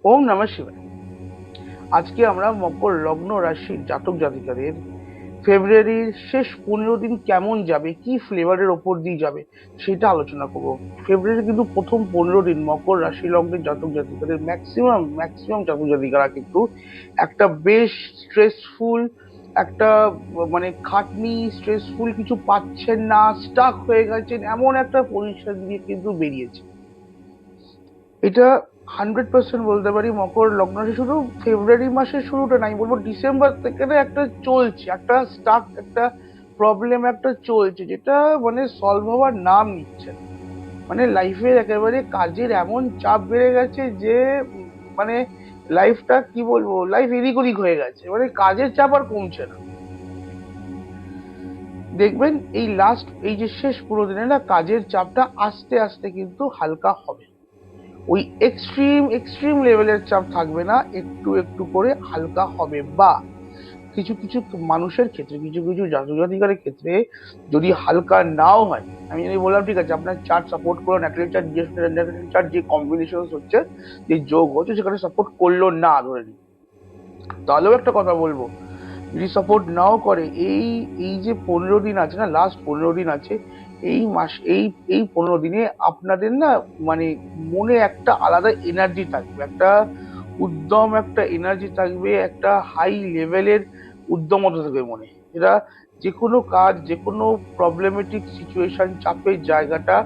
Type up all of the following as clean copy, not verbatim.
ওম নমঃ শিবায়। আজকে আমরা মকর লগ্ন রাশির জাতক জাতিকাদের ফেব্রুয়ারির শেষ 15 দিন কেমন যাবে, কি ফ্লেভারের ওপর দিয়ে যাবে সেটা আলোচনা করব। ফেব্রুয়ারির কিন্তু প্রথম 15 দিন মকর রাশি লগ্নের জাতক জাতিকাদের ম্যাক্সিমাম জাতক জাতিকারা কিন্তু একটা বেশ স্ট্রেসফুল, একটা মানে খাটনি, স্ট্রেসফুল, কিছু পাচ্ছেন না, স্টাক হয়ে গেছেন, এমন একটা পরিস্থিতি দিয়ে কিন্তু বেরিয়েছে। এটা 100% বলতে পারি। মকর লগ্ন রাশি শুধু ফেব্রুয়ারি মাসের শুরুটা নাই, বলবো ডিসেম্বর থেকে না একটা চলছে, একটা স্টাক, একটা প্রবলেম একটা চলছে, যেটা মানে সলভ হওয়ার নাম নিচ্ছে না। মানে লাইফের একেবারে কাজের এমন চাপ বেড়ে গেছে যে মানে লাইফটা কি বলবো, লাইফ এদিক ওদিক হয়ে গেছে, মানে কাজের চাপ আর কমছে না। দেখবেন এই যে শেষ 15 দিনে না কাজের চাপটা আস্তে আস্তে কিন্তু হালকা হবে। ওই এক্সট্রিম লেভেলের চাপ থাকবে না, একটু একটু করে হালকা হবে। বা কিছু কিছু মানুষের ক্ষেত্রে, কিছু কিছু জাতক জাতিকার ক্ষেত্রে যদি হালকা নাও হয়, আমি যদি বললাম ঠিক আছে আপনার চার্ট সাপোর্ট করলো, ন্যাটালি চার্ট যে কম্বিনেশন হচ্ছে, যে যোগ হচ্ছে, সেখানে সাপোর্ট করলো না ধরে নিই, তাহলেও একটা কথা বলবো, যদি সাপোর্ট নাও করে, এই এই যে 15 দিন আছে না, লাস্ট 15 দিন আছে, এই মাস এই এই 15 দিনে আপনাদের না মানে মনে একটা আলাদা এনার্জি থাকবে, একটা উদ্যম, একটা এনার্জি থাকবে, একটা হাই লেভেলের উদ্যমতা থাকবে মনে। এরা যে কোনো কাজ, যে কোনো প্রবলেমেটিক সিচুয়েশন, চাপের জায়গাটা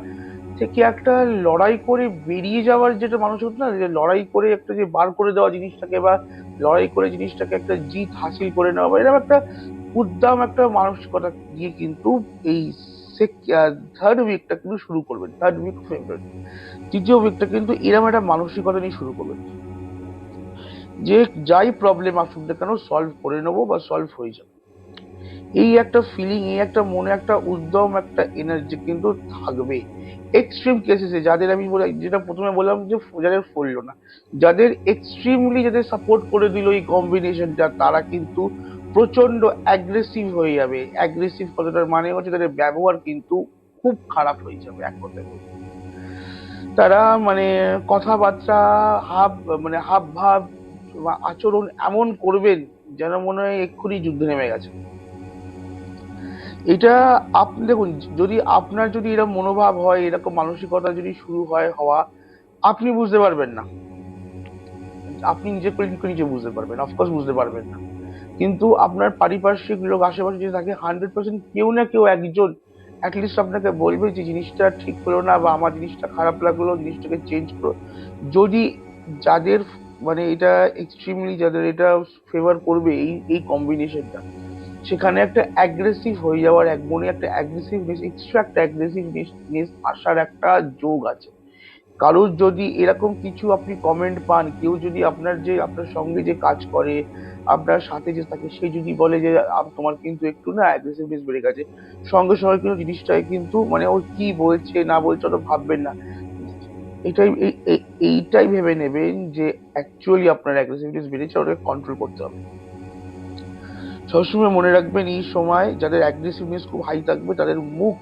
থেকে একটা লড়াই করে বেরিয়ে যাওয়ার, যেটা মানুষ হতো না, যে লড়াই করে একটা যে বার করে দেওয়া জিনিসটাকে, বা লড়াই করে জিনিসটাকে একটা জিত হাসিল করে নেওয়া, বা এরকম একটা উদ্দাম একটা মানসিকতা দিয়ে কিন্তু এই থার্ড উইকটা কিন্তু শুরু করবেন, থার্ড উইক ফেব্রুয়ারি। তৃতীয় উইকটা কিন্তু এরকম একটা মানসিকতা নিয়ে শুরু করবেন যে যাই প্রবলেম আসুক না কেন সলভ করে নেবো বা সলভ হয়ে যাবে। এই একটা ফিলিং, এই একটা মনে একটা উদ্যম, একটা এনার্জি কিন্তু থাকবে। এক্সট্রিম কেসেসে যাদের আমি যেটা প্রথমে বললাম যে যাদের ফললো না, যাদের এক্সট্রিমলি যাদের সাপোর্ট করে দিল এই কম্বিনেশনটা, তারা কিন্তু প্রচন্ড অ্যাগ্রেসিভ হয়ে যাবে। অ্যাগ্রেসিভ কথাটার মানে হচ্ছে তাদের ব্যবহার কিন্তু খুব খারাপ হয়ে যাবে, এক কথায় বলবো। তারা মানে কথাবার্তা, হাব মানে হাব ভাব বা আচরণ এমন করবেন যেন মনে হয় এক্ষুনি যুদ্ধ নেমে গেছে। এটা আপনি দেখুন, যদি আপনার যদি এরকম মনোভাব হয়, এরকম মানসিকতা যদি শুরু হওয়া, আপনি বুঝতে পারবেন না। আপনি নিজে করে কি করে নিজে বুঝতে পারবেন? অফকোর্স বুঝতে পারবেন না। কিন্তু আপনার পারিপার্শ্বিক লোক আশেপাশে যে থাকে, 100% কেউ না কেউ একজন অ্যাটলিস্ট আপনাকে বলবে যে জিনিসটা ঠিক হলো না, বা আমার জিনিসটা খারাপ লাগলো, জিনিসটাকে চেঞ্জ করো। যদি যাদের মানে এটা এক্সট্রিমলি, যাদের এটা ফেভার করবে এই এই কম্বিনেশনটা, সেখানে একটা অ্যাগ্রেসিভ হয়ে যাওয়ার, এক মনে একটা অ্যাগ্রেসিভনেস, এক্সট্রা একটা অ্যাগ্রেসিভনেস আসার একটা যোগ আছে। কারোর যদি এরকম কিছু আপনি কমেন্ট পান, কেউ যদি আপনার সঙ্গে যে কাজ করে, আপনার সাথে যে থাকে, সে যদি বলে যে তোমার কিন্তু একটু না অ্যাগ্রেসিভনেস বেড়ে গেছে, সঙ্গে সঙ্গে কিন্তু জিনিসটাই কিন্তু মানে ও কি বলছে না বলছে অত ভাববেন না। এটাই এইটাই ভেবে নেবেন যে অ্যাকচুয়ালি আপনার অ্যাগ্রেসিভনেস বেড়েছে, ওটাকে কন্ট্রোল করতে হবে। সবসময় মনে রাখবেন, এই সময় যাদের অ্যাগ্রেসিভনেস খুব হাই থাকবে, তাদের মুখ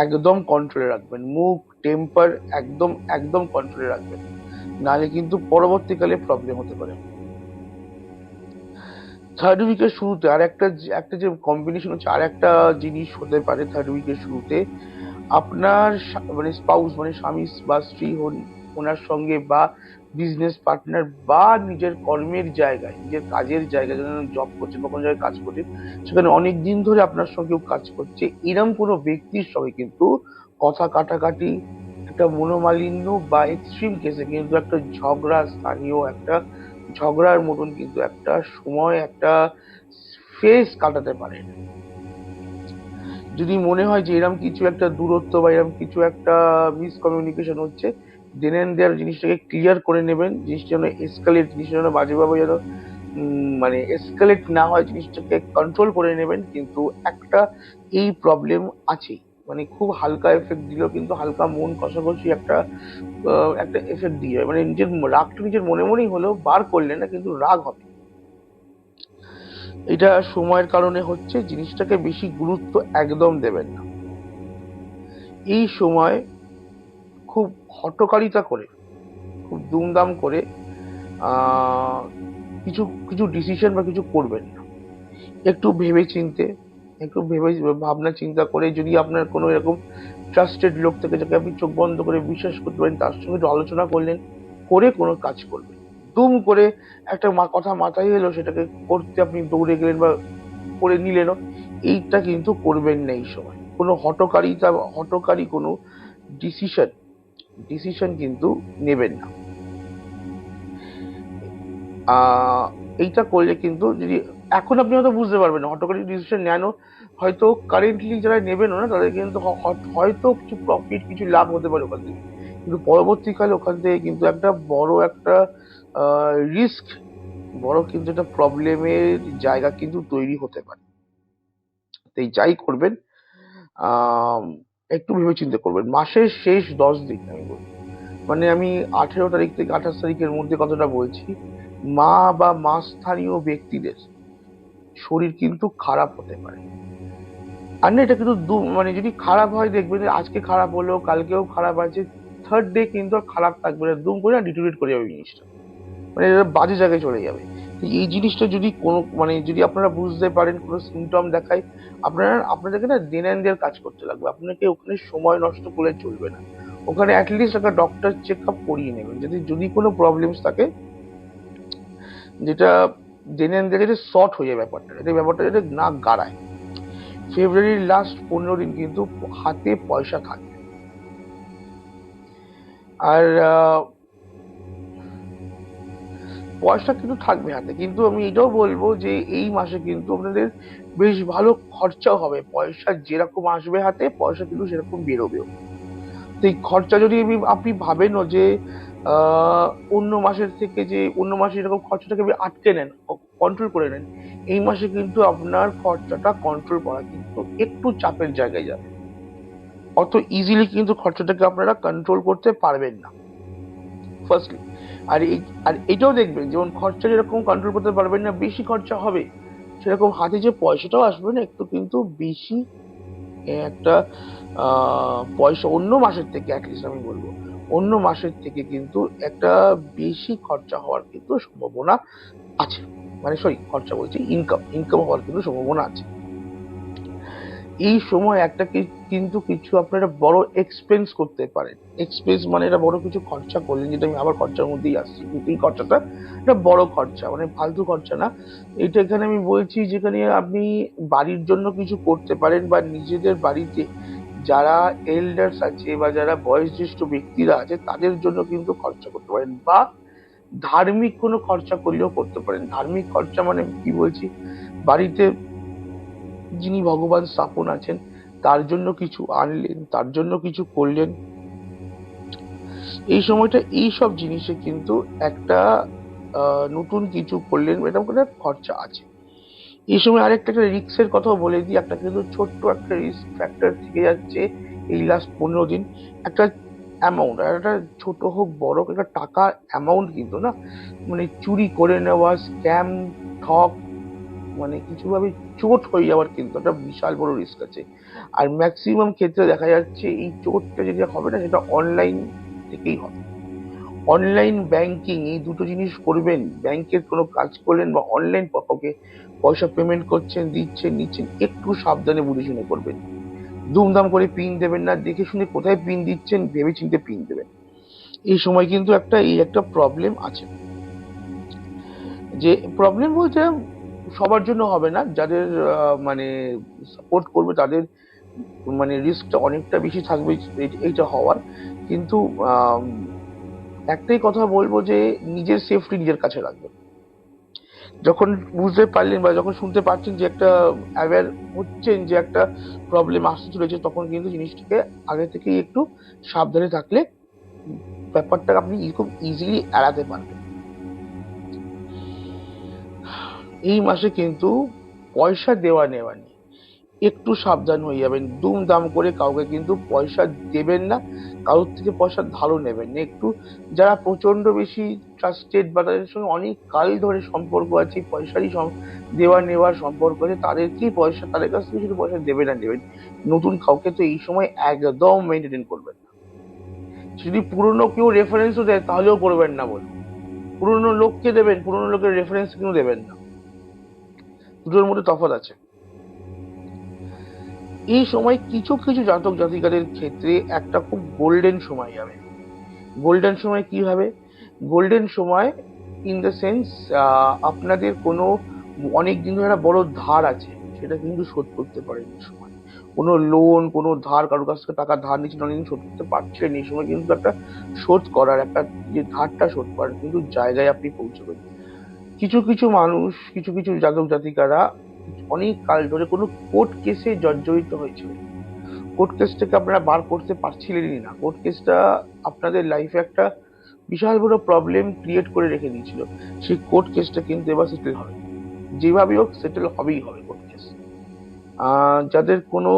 একদম কন্ট্রোলে রাখবেন, মুখ, টেম্পার একদম একদম কন্ট্রোলে রাখবেন, নাহলে কিন্তু পরবর্তীকালে প্রবলেম হতে পারে। থার্ড উইকের শুরুতে আর একটা যে কম্বিনেশন হচ্ছে, আর একটা জিনিস হতে পারে থার্ড উইকের শুরুতে, আপনার মানে স্পাউস, মানে স্বামী বা স্ত্রী হন, ওনার সঙ্গে, বা বিজনেস পার্টনার, বা নিজের কর্মের জায়গায়, নিজের কাজের জায়গায়, যেন জব করছেন বা কোনো জায়গায় কাজ করছেন, সেখানে অনেক দিন ধরে আপনার সঙ্গেও কাজ করছে, এরকম কোনো ব্যক্তির সঙ্গে কিন্তু কথা কাটাকাটি, একটা মনোমালিন্য, বা এক্সট্রিম কেসে কিন্তু একটা ঝগড়া, স্থানীয় একটা ঝগড়ার মতন কিন্তু একটা সময়, একটা ফেজ কাটাতে পারেন। যদি মনে হয় যে এরকম কিছু একটা দূরত্ব বা এরকম কিছু একটা মিসকমিউনিকেশন হচ্ছে, দেন এন্ড দেয়ার জিনিসটাকে ক্লিয়ার করে নেবেন। জিনিসটা যেন এসকালেট, জিনিসটা যেন বাজেভাবে যেন মানে এসকালেট না হয়, জিনিসটাকে কন্ট্রোল করে নেবেন। কিন্তু একটা এই প্রবলেম আছেই, মানে খুব হালকা এফেক্ট দিলেও কিন্তু হালকা মন কষাকষি একটা একটা এফেক্ট দিয়ে যায়। মানে নিজের রাগটা নিজের মনে মনেই হলেও বার করলে না কিন্তু রাগ হবে। এটা সময়ের কারণে হচ্ছে, জিনিসটাকে বেশি গুরুত্ব একদম দেবেন না। এই সময় খুব হঠকারিতা করে, খুব দুমদাম করে আহ কিছু কিছু ডিসিশন বা কিছু করবেন না, একটু ভেবে চিন্তে, একটু ভেবে ভাবনা চিন্তা করে, যদি আপনার কোনো এরকম ট্রাস্টেড লোক থেকে যাকে আপনি চোখ বন্ধ করে বিশ্বাস করতে পারেন, তার সঙ্গে একটু আলোচনা করলেন, করে কোনো কাজ করবেন। দুম করে একটা কথা মাথায় এলো, সেটাকে করতে আপনি দৌড়ে গেলেন বা করে নিলেনও, এইটা কিন্তু করবেন না এই সময়। কোনো হঠকারী কোনো ডিসিশন ডিসিশন কিন্তু নেবেন না। আহ এইটা করলে কিন্তু, যদি এখন আপনি হয়তো বুঝতে পারবেন না হঠকারী ডিসিশন নেনও, হয়তো কারেন্টলি যারা নেবেন না তাদের কিন্তু হয়তো কিছু প্রফিট, কিছু লাভ হতে পারে ওখান থেকে, কিন্তু পরবর্তীকালে ওখান থেকে কিন্তু একটা বড় একটা রিস্ক, বড় কিন্তু একটা প্রবলেমের জায়গা কিন্তু তৈরি হতে পারে। তাই যাই করবেন, আহ একটু ভেবেচিন্তে করবেন। মাসের শেষ 10 দিন আমি বলবো, মানে আমি 18 তারিখ থেকে 28 তারিখের মধ্যে কথাটা বলছি, মা বা মা স্থানীয় ব্যক্তিদের শরীর কিন্তু খারাপ হতে পারে। আর না, এটা কিন্তু মানে যদি খারাপ হয়, দেখবেন যে আজকে খারাপ হলো, কালকেও খারাপ আছে, থার্ড ডে কিন্তু আর খারাপ থাকবে না, দুম করে ডিটোরিয়েট করে যাবে জিনিসটা, মানে এটা বাজে জায়গায় চলে যাবে। তো এই জিনিসটা যদি কোনো, মানে যদি আপনারা বুঝতে পারেন কোনো সিমটম দেখায়, আপনাদেরকে না দেন অ্যান্ড দেয়ার কাজ করতে লাগবে। আপনাকে ওখানে সময় নষ্ট করলে চলবে না, ওখানে অ্যাটলিস্ট একটা ডক্টর চেক আপ করিয়ে নেবেন, যদি যদি কোনো প্রবলেমস থাকে, যেটা দেন অ্যান্ড দেয়ার শর্ট হয়ে যায় ব্যাপারটা, যাতে ব্যাপারটা যাতে না গাড়ায়। ফেব্রুয়ারির লাস্ট 15 দিন কিন্তু হাতে পয়সা থাকবে। আর পয়সা কিন্তু থাকবে হাতে, কিন্তু আমি এটাও বলবো যে এই মাসে কিন্তু আপনাদের বেশ ভালো খরচাও হবে। পয়সা যেরকম আসবে হাতে, পয়সা কিন্তু সেরকম বেরোবেও। তো এই খরচা যদি আপনি ভাবেন যে আহ অন্য মাসে এরকম খরচাটাকে আপনি আটকে নেন, কন্ট্রোল করে নেন, এই মাসে কিন্তু আপনার খরচাটা কন্ট্রোল করা কিন্তু একটু চাপের জায়গায় যাবে। অত ইজিলি কিন্তু খরচাটাকে আপনারা কন্ট্রোল করতে পারবেন না, ফার্স্টলি। আর এই আর এটাও দেখবেন, যেমন খরচা যেরকম কন্ট্রোল করতে পারবেন না, বেশি খরচা হবে, সেরকম হাতে যে পয়সাটাও আসবে না, একটু কিন্তু বেশি একটা পয়সা অন্য মাসের থেকে, অ্যাটলিস্ট আমি বলবো অন্য মাসের থেকে কিন্তু একটা বেশি খরচা হওয়ার কিন্তু সম্ভাবনা আছে। মানে সরি, খরচা বলছি, ইনকাম হওয়ার কিন্তু সম্ভাবনা আছে। এই সময় একটা কিন্তু কিছু আপনারা বড় এক্সপেন্স করতে পারেন। এক্সপেন্স মানে এটা বড় কিছু খরচা করলেন, যেটা আমি আবার খরচার মধ্যেই আসছি, কিন্তু এই খরচাটা এটা বড় খরচা, মানে ফালতু খরচা না। এটা এখানে আমি বলছি, যেখানে আপনি বাড়ির জন্য কিছু করতে পারেন, বা নিজেদের বাড়িতে যারা এল্ডার্স আছে বা যারা বয়োজ্যেষ্ঠ ব্যক্তিরা আছে তাদের জন্য কিন্তু খরচা করতে পারেন, বা ধার্মিক কোনো খরচা করলেও করতে পারেন। ধার্মিক খরচা মানে কি বলছি, বাড়িতে যিনি ভগবান স্থাপন আছেন তার জন্য কিছু আনলেন, তার জন্য কিছু করলেন। এই সময়টা এই সব জিনিসে কিন্তু একটা নতুন কিছু করলেন, এরকম করে খরচা আছে। এই সময় আরেকটা একটা রিস্কের কথাও বলে দিই, একটা কিন্তু ছোট্ট একটা রিস্ক ফ্যাক্টর থেকে যাচ্ছে এই লাস্ট 15 দিন। একটা অ্যামাউন্ট, একটা ছোট হোক বড় হোক, একটা টাকা অ্যামাউন্ট কিন্তু না, মানে চুরি করে নেওয়া, স্ক্যাম, ঠক, মানে কিছু ভাবে চোট হয়ে যাওয়ার কিন্তু একটা বিশাল বড় রিস্ক আছে। আর ম্যাক্সিমাম ক্ষেত্রে দেখা যাচ্ছে এই চোটটা যেটা হবে না, সেটা অনলাইন থেকেই হবে। অনলাইন ব্যাংকিং, এই দুটো জিনিস করবেন, ব্যাংকের কোনো কাজ করলেন বা অনলাইন কাউকে পয়সা পেমেন্ট করছেন, দিচ্ছেন, নিচ্ছেন, একটু সাবধানে বুঝে শুনে করবেন। দুমদাম করে পিন দেবেন না, দেখে শুনে কোথায় পিন দিচ্ছেন ভেবে চিন্তে পিন দেবেন। এই সময় কিন্তু একটা প্রবলেম আছে, যে প্রবলেম বলতে সবার জন্য হবে না, যাদের মানে সাপোর্ট করবে তাদের মানে রিস্কটা অনেকটা বেশি থাকবে এইটা হওয়ার। কিন্তু আম, একটাই কথা বলবো যে নিজের সেফটি নিজের কাছে রাখবেন। যখন বুঝতে পারলেন বা যখন শুনতে পাচ্ছেন যে একটা অ্যাওয়্যার হচ্ছেন যে একটা প্রবলেম আসতে চলেছে, তখন কিন্তু জিনিসটাকে আগে থেকেই একটু সাবধানে থাকলে ব্যাপারটা আপনি খুব ইজিলি এড়াতে পারবেন। এই মাসে কিন্তু পয়সা দেওয়া নেওয়া নিয়ে একটু সাবধান হয়ে যাবেন। দুমদাম করে কাউকে কিন্তু পয়সা দেবেন না, কারোর থেকে পয়সা ধারও নেবেন না। একটু যারা প্রচন্ড বেশি ট্রাস্টেড বা তাদের সঙ্গে অনেক কাল ধরে সম্পর্ক আছে, পয়সারই দেওয়া নেওয়ার সম্পর্ক আছে, তাদেরকেই পয়সা, তাদের কাছ থেকে শুধু পয়সা দেবেন আর নেবেন। নতুন কাউকে তো এই সময় একদম মেনটেন করবেন না। যদি পুরনো কেউ রেফারেন্সও দেয় তাহলেও করবেন না বলুন। পুরনো লোককে দেবেন, পুরনো লোকের রেফারেন্স কিন্তু দেবেন না, দুটোর মধ্যে তফাৎ আছে। এই সময় কিছু কিছু জাতক জাতিকাদের ক্ষেত্রে একটা খুব গোল্ডেন সময় যাবে। গোল্ডেন সময় কি হবে? গোল্ডেন সময় ইন দ্য সেন্স, আপনাদের কোনো অনেক দিন ধরে একটা বড় ধার আছে, সেটা কিন্তু শোধ করতে পারেন এই সময়। কোনো লোন, কোনো ধার, কারোর কাছ থেকে টাকা ধার নিচ্ছেন, অনেকদিন শোধ করতে পারছিলেন, এই সময় কিন্তু একটা শোধ করার, একটা যে ধারটা শোধ করার কিন্তু জায়গায় আপনি পৌঁছবেন। কিছু কিছু মানুষ, কিছু কিছু জাতক জাতিকারা অনেক কাল ধরে কোনো কোর্ট কেসে জর্জরিত হয়েছিল, কোর্ট কেস থেকে আপনারা বার করতে পারছিলেনই না, কোর্ট কেসটা আপনাদের লাইফে একটা বিশাল বড় প্রবলেম ক্রিয়েট করে রেখে দিয়েছিল। সেই কোর্ট কেসটা কিন্তু এবার সেটেল হবে, যেভাবেই হোক সেটেল হবেই হবে কোর্ট কেস। যাদের কোনো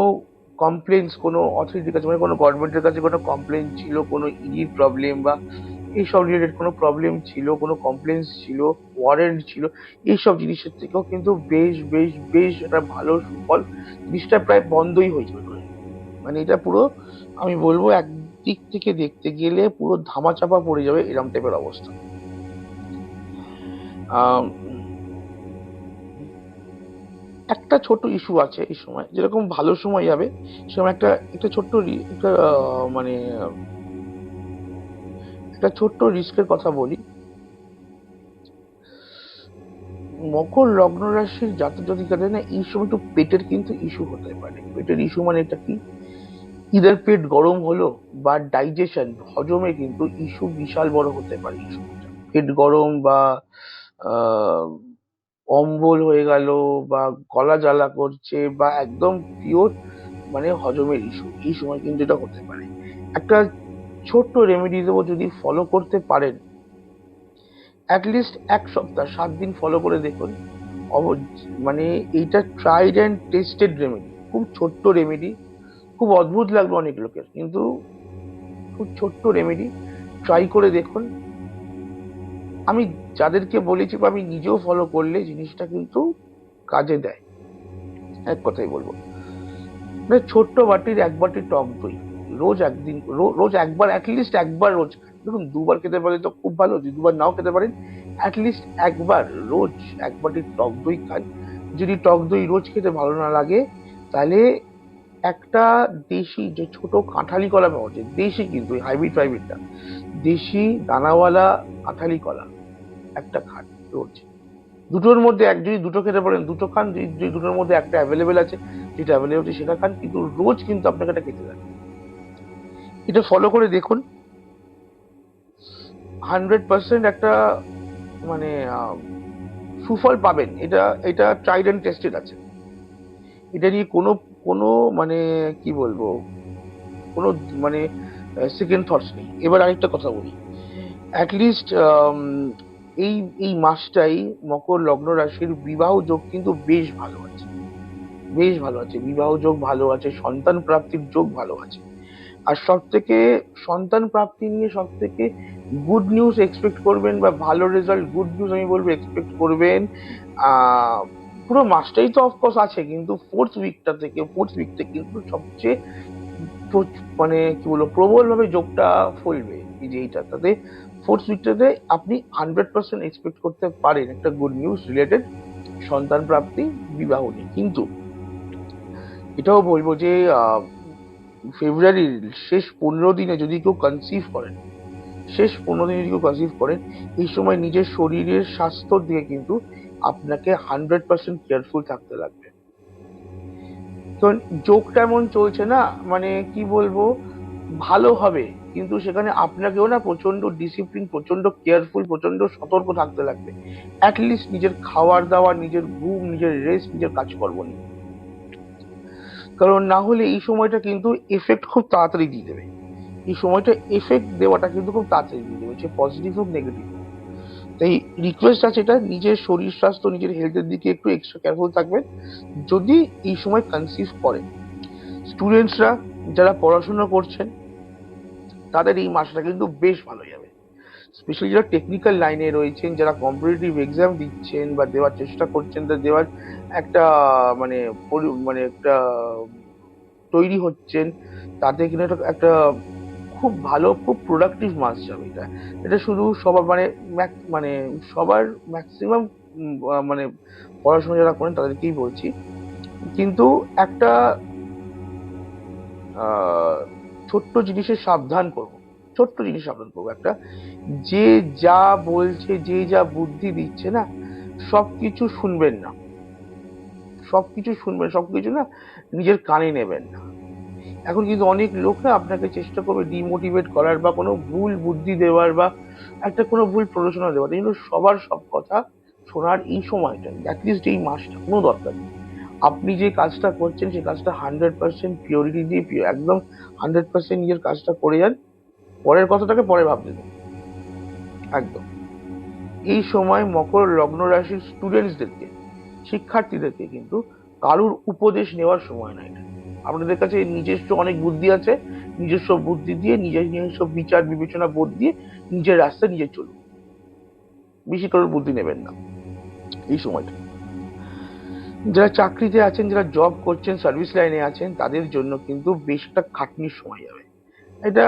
কমপ্লেন্স, কোনো অথরিটির কাছে, মানে কোনো গভর্নমেন্টের কাছে কোনো কমপ্লেন ছিল, কোনো ইডি প্রবলেম বা এইসব রিলেটেড কোনো প্রবলেম ছিল, কোনো কমপ্লেন্স ছিল, ওয়ারেন্ট ছিল, এইসব জিনিসের থেকেও কিন্তু বেশ বেশ বেশ একটা ভালো সুফল, জিনিসটা প্রায় বন্ধই হয়ে যাবে। মানে এটা পুরো, আমি বলবো একদিক থেকে দেখতে গেলে পুরো ধামাচাপা পড়ে যাবে, এরম টাইপের অবস্থা। আহ একটা ছোট ইস্যু আছে এই সময়, যেরকম ভালো সময় যাবে সেরকম একটা একটা ছোট্ট একটা মানে একটা ছোট্ট রিস্কের কথা বলি। মকর লগ্ন রাশির জাতক জাতিকাদের না এই সময় একটু পেটের কিন্তু ইস্যু হতে পারে। পেটের ইস্যু মানে এটা কি? ইদার পেট গরম হলো বা ডাইজেশন, হজমে কিন্তু ইস্যু বিশাল বড় হতে পারে এই সময়টা। পেট গরম বা আহ অম্বল হয়ে গেল বা গলা জ্বালা করছে বা একদম পিওর মানে হজমের ইস্যু, এই সময় কিন্তু এটা হতে পারে। একটা ছোট্ট রেমেডি দেবো, যদি ফলো করতে পারেন অ্যাটলিস্ট 1 সপ্তাহ 7 দিন ফলো করে দেখুন। মানে এইটা ট্রাইড অ্যান্ড টেস্টেড রেমেডি, খুব ছোট্ট রেমেডি, খুব অদ্ভুত লাগলো অনেক লোকের, কিন্তু খুব ছোট্ট রেমেডি, ট্রাই করে দেখুন। আমি যাদেরকে বলেছি বা আমি নিজেও ফলো করলে জিনিসটা কিন্তু কাজে দেয়। এক কথাই বলবো, মানে ছোট্ট বাটির 1 বাটি টক দই রোজ একদিন, রোজ একবার, অ্যাটলিস্ট একবার রোজ। দেখুন, 2 বার খেতে পারলে তো খুব ভালো, যদি 2 বার নাও খেতে পারেন অ্যাটলিস্ট একবার রোজ 1 বাটি টক দই খান। যদি টক দই রোজ খেতে ভালো না লাগে, তাহলে একটা দেশি যে ছোট কাঁঠালি কলা পাওয়া যায়, দেশি কিন্তু হাইব্রিড ফাইব্রিড না, দেশি দানাওয়ালা কাঁঠালি কলা একটা খান রোজ। দুটোর মধ্যে এক, যদি দুটো খেতে পারেন দুটো খান, যদি দুটোর মধ্যে একটা অ্যাভেলেবেল আছে, যেটা অ্যাভেলেবেল আছে সেটা খান, কিন্তু রোজ কিন্তু আপনাকে এটা খেতে দেন। এটা ফলো করে দেখুন, 100% একটা মানে সুফল পাবেন। এটা এটা ট্রাইড অ্যান্ড টেস্টেড আছে, এটা নিয়ে কোনো কোনো মানে কি বলবো, কোনো মানে সেকেন্ড থটস নেই। এবার আরেকটা কথা বলি, অ্যাটলিস্ট এই এই মাসটাই মকর লগ্ন রাশির বিবাহ যোগ কিন্তু বেশ ভালো আছে, বেশ ভালো আছে, বিবাহ যোগ ভালো আছে, সন্তান প্রাপ্তির যোগ ভালো আছে। আর সব থেকে, সন্তান প্রাপ্তি নিয়ে সব থেকে গুড নিউজ এক্সপেক্ট করবেন বা ভালো রেজাল্ট, গুড নিউজ আমি বলবো এক্সপেক্ট করবেন। আহ পুরো মাসটাই তো অফকোর্স আছে, কিন্তু ফোর্থ উইকটা কিন্তু সবচেয়ে মানে কি বলবো প্রবল ভাবে যোগটা ফলবে। এই যে এইটা, তাতে ফোর্থ উইকটাতে আপনি 100% এক্সপেক্ট করতে পারেন একটা গুড নিউজ রিলেটেড সন্তান প্রাপ্তি, বিবাহ নিয়ে। কিন্তু এটাও বলবো যে ফেব্রুয়ারির শেষ 15 দিনে যদি কেউ কনসিভ করেন, এই সময় নিজের শরীরের স্বাস্থ্যর দিকে কিন্তু আপনাকে 100% কেয়ারফুল থাকতে লাগবে। কারণ যোগটা এমন চলছে না, মানে কি বলবো, ভালো হবে, কিন্তু সেখানে আপনাকেও না প্রচন্ড ডিসিপ্লিন, প্রচন্ড কেয়ারফুল, প্রচন্ড সতর্ক থাকতে লাগবে। অ্যাটলিস্ট নিজের খাওয়ার দাওয়ার, নিজের ঘুম, নিজের রেস্ট, নিজের কাজকর্ম নিয়ে। কারণ না হলে এই সময়টা কিন্তু এফেক্ট খুব তাড়াতাড়ি দিয়ে দেবে, এই সময়টা এফেক্ট দেওয়াটা কিন্তু খুব তাড়াতাড়ি দিয়ে দেবে, সে পজিটিভ হোক নেগেটিভ হোক। তাই রিকোয়েস্ট আছে, এটা নিজের শরীর স্বাস্থ্য, নিজের হেলথের দিকে একটু এক্সট্রা কেয়ারফুল থাকবেন যদি এই সময় কনসিভ করেন। স্টুডেন্টসরা যারা পড়াশোনা করছেন তাদের এই মাসটা কিন্তু বেশ ভালো যাবে, স্পেশালি যারা টেকনিক্যাল লাইনে রয়েছেন, যারা কম্পিটিটিভ এক্সাম দিচ্ছেন বা দেওয়ার চেষ্টা করছেন, তা দেওয়ার একটা মানে মানে একটা তৈরি হচ্ছেন, তাতে কিন্তু একটা খুব ভালো, খুব প্রোডাক্টিভ মাস যাবে এটা। এটা শুধু সবার মানে সবার ম্যাক্সিমাম মানে পড়াশোনা যারা করেন তাদেরকেই বলছি। কিন্তু একটা আহ ছোট্ট জিনিসের সাবধান করব, ছোট্ট জিনিস সাবধান করবো একটা, যে যা বলছে, যে যা বুদ্ধি দিচ্ছে না, সবকিছু শুনবেন না, সবকিছু শুনবেন, সবকিছু না নিজের কানে নেবেন না। এখন কিন্তু অনেক লোক না আপনাকে চেষ্টা করবে ডিমোটিভেট করার বা কোনো ভুল বুদ্ধি দেওয়ার বা একটা কোনো ভুল প্ররোচনা দেওয়ার, কিন্তু সবার সব কথা শোনার এই সময়টা, অ্যাটলিস্ট এই মাসটা কোনো দরকার নেই। আপনি যে কাজটা করছেন সেই কাজটা 100% পিওরিটি দিয়ে একদম 100% নিজের কাজটা করে যান, পরের কথাটাকে পরে ভাবতে দিন। একদম। এই সময় মকর লগ্ন রাশির স্টুডেন্টসদেরকে, শিক্ষার্থীদেরকে কিন্তু কারুর উপদেশ নেওয়ার সময় না এটা। আপনাদের কাছে নিজস্ব অনেক বুদ্ধি আছে, নিজস্ব বুদ্ধি দিয়ে নিজস্ব বিচার বিবেচনা বোধ দিয়ে নিজের রাস্তায় নিজে চলুন, বেশি কারোর বুদ্ধি নেবেন না এই সময়টা। যারা চাকরিতে আছেন, যারা জব করছেন, সার্ভিস লাইনে আছেন, তাদের জন্য কিন্তু বেশ একটা খাটনির সময় যাবে এটা।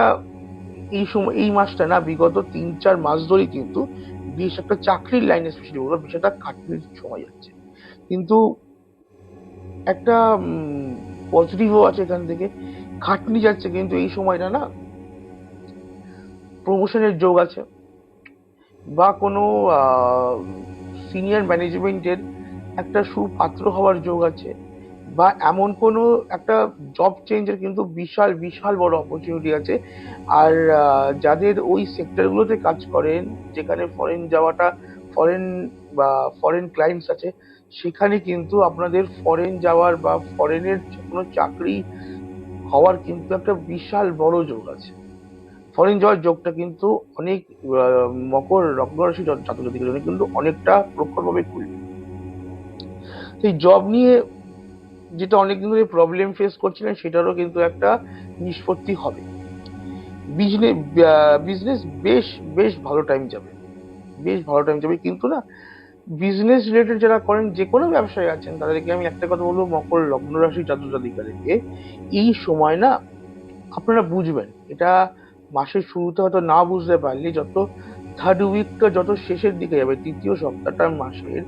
এই সময়, এই মাসটা না, বিগত 3-4 মাস ধরেই কিন্তু বেশ একটা চাকরির লাইনে স্পেশালি বলবো, বেশ একটা খাটনির সময় যাচ্ছে। কিন্তু একটা পজিটিভও আছে এখান থেকে। খাটনি যাচ্ছে কিন্তু এই সময়টা না প্রমোশনের যোগ আছে, বা কোনো সিনিয়র ম্যানেজমেন্টের একটা সুপাত্র হওয়ার যোগ আছে, বা এমন কোনো একটা জব চেঞ্জের কিন্তু বিশাল বিশাল বড় অপরচুনিটি আছে। আর যাদের ওই সেক্টরগুলোতে কাজ করেন, যেখানে ফরেন যাওয়াটা, ফরেন বা ফরেন ক্লায়েন্টস আছে, সেখানে কিন্তু আপনাদের ফরেন যাওয়ার বা ফরেনের কোনো চাকরি হওয়ার কিন্তু একটা বিশাল বড় যোগ আছে। ফরেন যাওয়ার যোগটা কিন্তু অনেক মকর লগ্ন রাশি ছাত্রছাত্রীদের জন্য কিন্তু অনেকটা প্রখরভাবে খুলবে। সেই জব নিয়ে যেটা অনেকদিন ধরে প্রবলেম ফেস করছিলেন, সেটারও কিন্তু একটা নিষ্পত্তি হবে। বিজনেস বিজনেস বেশ বেশ ভালো টাইম যাবে, বেশ ভালো টাইম যাবে। কিন্তু না, বিজনেস রিলেটেড যারা করেন, যে কোনো ব্যবসায় আছেন, তাদেরকে আমি একটা কথা বলবো, মকর লগ্ন রাশি জাতক-জাতিকাদেরকে এই সময় না আপনারা বুঝবেন এটা। মাসের শুরুতে হয়তো না বুঝতে পারলে, যত থার্ড উইকটা যত শেষের দিকে যাবে, তৃতীয় সপ্তাহটা মাসের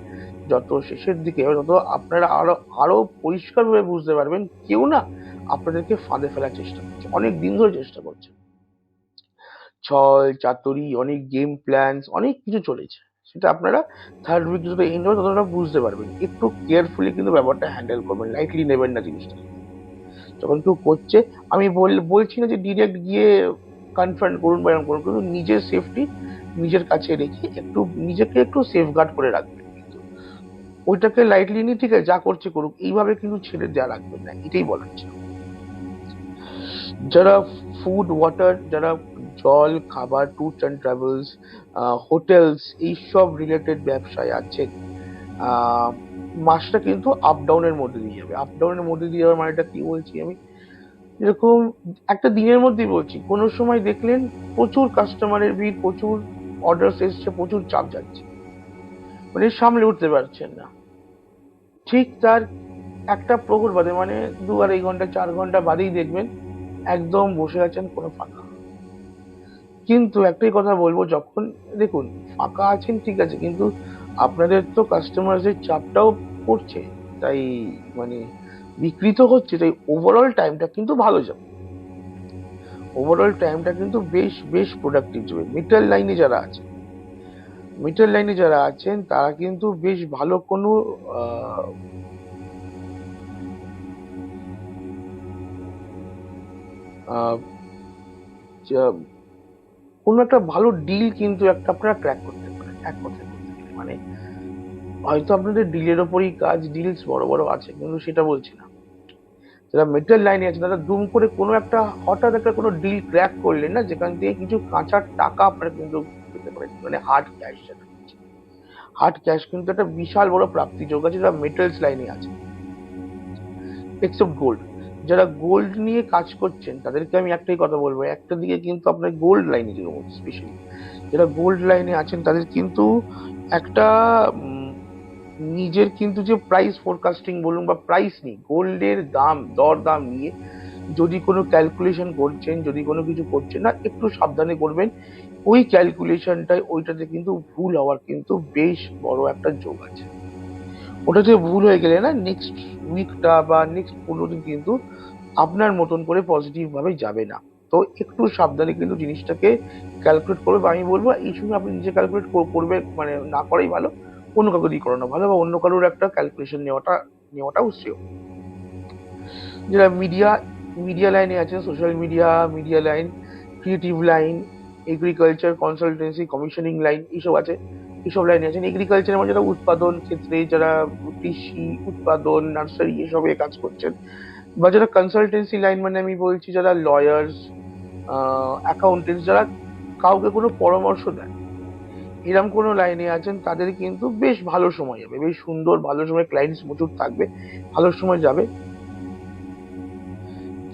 যত শেষের দিকে যাবে, তত আপনারা আরো আরো পরিষ্কারভাবে বুঝতে পারবেন কেউ না আপনাদেরকে ফাঁদে ফেলার চেষ্টা করছে, অনেক দিন ধরে চেষ্টা করছে। ছল চাতুরি, অনেক গেম প্ল্যানস, অনেক কিছু চলেছে। সেটা আপনারা থার্ড উইক যত এন্ড হবে ততটা বুঝতে পারবেন। একটু কেয়ারফুলি কিন্তু ব্যাপারটা হ্যান্ডেল করবেন, লাইটলি নেবেন না জিনিসটা। যখন কেউ করছে, আমি বলছি না যে ডিরেক্ট গিয়ে কনফ্রন্ট করুন বা এরকম করুন, কিন্তু নিজের সেফটি নিজের কাছে রেখে একটু নিজেকে একটু সেফগার্ড করে রাখবেন। কিন্তু ওইটাকে লাইটলি নিয়ে ঠিক আছে, যা করছে করুক, এইভাবে কিন্তু ছেড়ে দেওয়া রাখবেন না, এটাই বলার ছিল। যারা ফুড ওয়াটার, যারা জল খাবার, ট্যুরস অ্যান্ড ট্রাভেলস, হোটেলস, এইসব রিলেটেড ব্যবসায় আছেন, আহ মাসটা কিন্তু আপ ডাউনের মধ্যে দিয়ে যাবে। আপ ডাউনের মধ্যে দিয়ে যাওয়ার মানেটা কি বলছি আমি, এরকম একটা দিনের মধ্যেই বলছি, কোনো সময় দেখলেন প্রচুর কাস্টমারের ভিড়, প্রচুর অর্ডার এসছে, প্রচুর চাপ যাচ্ছে, মানে সামলে উঠতে পারছেন না। ঠিক তার একটা প্রহর বাদে, মানে 2-2.5 ঘন্টা 4 ঘন্টা বাদেই দেখবেন একদম বসে আছেন কোনো ফাঁকা। কিন্তু একটাই কথা বলবো, যখন দেখুন ফাঁকা আছেন ঠিক আছে, কিন্তু আপনাদের তো কাস্টমারদের চাপটাও পড়ছে, তাই মানে বিকৃত হচ্ছে, তাই ওভারঅল টাইমটা কিন্তু ভালো যাবে। ওভারঅল টাইমটা কিন্তু বেশ বেশ প্রোডাক্টিভ যাবে। মিডল লাইনে যারা আছেন তারা কিন্তু বেশ ভালো কোনো আহ, আহ, যা- কোনো একটা ভালো ডিল কিন্তু একটা আপনারা ক্র্যাক করতে পারেন, এক কথায় বলতে গেলে। মানে হয়তো আপনাদের ডিলের ওপরই কাজ, ডিলস বড় বড় আছে, কিন্তু সেটা বলছি না। যারা মিডল লাইনে আছে তারা দুম করে কোনো একটা হঠাৎ একটা কোনো ডিল ক্র্যাক করলেন না, যেখান থেকে কিছু কাঁচা টাকা আপনারা কিন্তু পেতে পারেন, মানে হার্ড ক্যাশ। হার্ড ক্যাশ কিন্তু একটা বিশাল বড় প্রাপ্তি যোগ আছে যারা মেটালস লাইনে আছে, এক্সেপ্ট গোল্ড। যারা গোল্ড নিয়ে কাজ করছেন তাদেরকে আমি একটাই কথা বলবো, একটা দিকে কিন্তু আপনার গোল্ড লাইনে, যেরকম স্পেশালি যারা গোল্ড লাইনে আছেন তাদের কিন্তু একটা নিজের কিন্তু যে প্রাইস ফোরকাস্টিং বলুন বা প্রাইস নিয়ে, গোল্ডের দাম দর দাম নিয়ে যদি কোনো ক্যালকুলেশন করছেন, যদি কোনো কিছু করছেন না, একটু সাবধানে করবেন। ওই ক্যালকুলেশনটাই ওইটাতে কিন্তু ভুল হওয়ার কিন্তু বেশ বড় একটা যোগ আছে। ওটাতে ভুল হয়ে গেলে না নেক্সট উইকটা বা নেক্সট 15 দিন কিন্তু আপনার মতন করে পজিটিভ ভাবে যাবে না। তো একটু সাবধানে কিন্তু জিনিসটাকে ক্যালকুলেট করবে, বা আমি বলবো এই সময় আপনি নিজে ক্যালকুলেট করবে, মানে না করাই ভালো, অন্য কাউকে দিয়ে করানো ভালো, বা অন্য কারোর একটা ক্যালকুলেশন নেওয়াটাও শ্রেয়। যারা মিডিয়া লাইনে আছে, social media line, creative line, agriculture, consultancy, commissioning line, এইসব আছে, এইসব লাইনে আছেন। এগ্রিকালচারের মধ্যে যারা উৎপাদন ক্ষেত্রে, যারা কৃষি উৎপাদন, নার্সারি এসবে কাজ করছেন, বা যারা কনসালটেন্সি লাইন, মানে আমি বলছি যারা লয়ার্স, অ্যাকাউন্টেন্টস, যারা কাউকে কোনো পরামর্শ দেন, এরকম কোনো লাইনে আছেন, তাদের কিন্তু বেশ ভালো সময় যাবে, বেশ সুন্দর ভালো সময়, ক্লায়েন্টস প্রচুর থাকবে, ভালো সময় যাবে।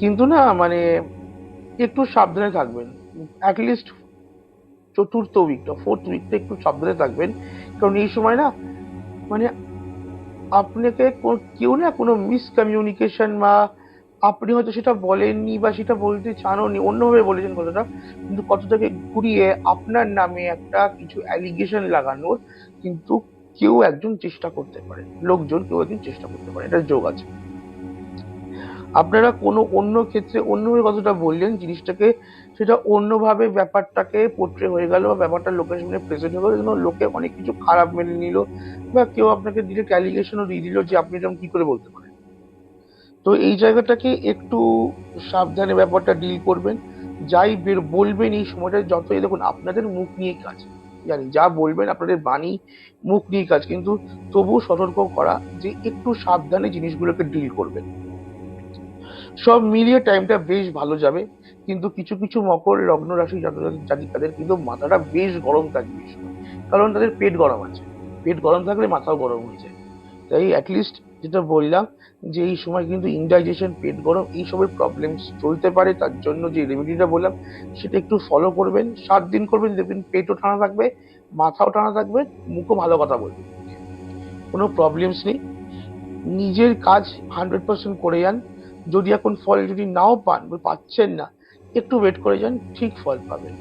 কিন্তু না মানে একটু সাবধানে থাকবেন, অ্যাটলিস্ট চতুর্থ উইকটা, ফোর্থ উইকটা একটু সাবধানে থাকবেন। কারণ এই সময় না মানে আপনাকে কেউ না কোনো মিসকমিউনিকেশন, বা আপনি হয়তো সেটা বলেননি বা সেটা বলতে চাননি, অন্যভাবে বলেছেন কথাটা, কিন্তু কথাটাকে ঘুরিয়ে আপনার নামে একটা কিছু অ্যালিগেশন লাগানোর কিন্তু কেউ একজন চেষ্টা করতে পারে, লোকজন কেউ একজন চেষ্টা করতে পারে, এটা যোগ আছে। আপনারা কোনো অন্য ক্ষেত্রে অন্যভাবে কথাটা বললেন জিনিসটাকে, সেটা অন্যভাবে ব্যাপারটাকে পোট্রে হয়ে গেল, বা ব্যাপারটা লোকের সামনে প্রেজেন্ট হয়ে গেল, যেন লোকে অনেক কিছু খারাপ মেনে নিল, বা কেউ আপনাকে ডিরেক্ট অ্যালিগেশনও দিয়ে দিল যে আপনি এরকম কি করে বলতে পারেন। তো এই জায়গাটাকে একটু সাবধানে ব্যাপারটা ডিল করবেন। যাই বলবেন এই সময়টা, যতই দেখুন আপনাদের মুখ নিয়ে কাজ, জানি যা বলবেন আপনাদের বাণী, মুখ নিয়ে কাজ, কিন্তু তবুও সতর্ক করা যে একটু সাবধানে জিনিসগুলোকে ডিল করবেন। সব মিলিয়ে টাইমটা বেশ ভালো যাবে। কিন্তু কিছু কিছু মকর লগ্ন রাশি জাতিকাদের কিন্তু মাথাটা বেশ গরম থাকবে এই সময়, কারণ তাদের পেট গরম আছে। পেট গরম থাকলে মাথাও গরম হয়ে যায়। তাই অ্যাটলিস্ট যেটা বললাম, যে এই সময় কিন্তু ইনডাইজেশন, পেট গরম, এইসবের প্রবলেম চলতে পারে। তার জন্য যে রেমেডিটা বললাম সেটা একটু ফলো করবেন, 7 দিন করবেন, দেখবেন পেটও ঠান্ডা থাকবে, মাথাও ঠান্ডা থাকবে, মুখও ভালো কথা বলবে, কোনো প্রবলেমস নেই। নিজের কাজ 100% করে যান। যদি এখন ফল যদি নাও পান বা পাচ্ছেন না, একটু ওয়েট করে যান, ঠিক ফল পাবেন।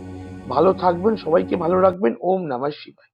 ভালো থাকবেন, সবাইকে ভালো রাখবেন। ওম নমঃ শিবায়।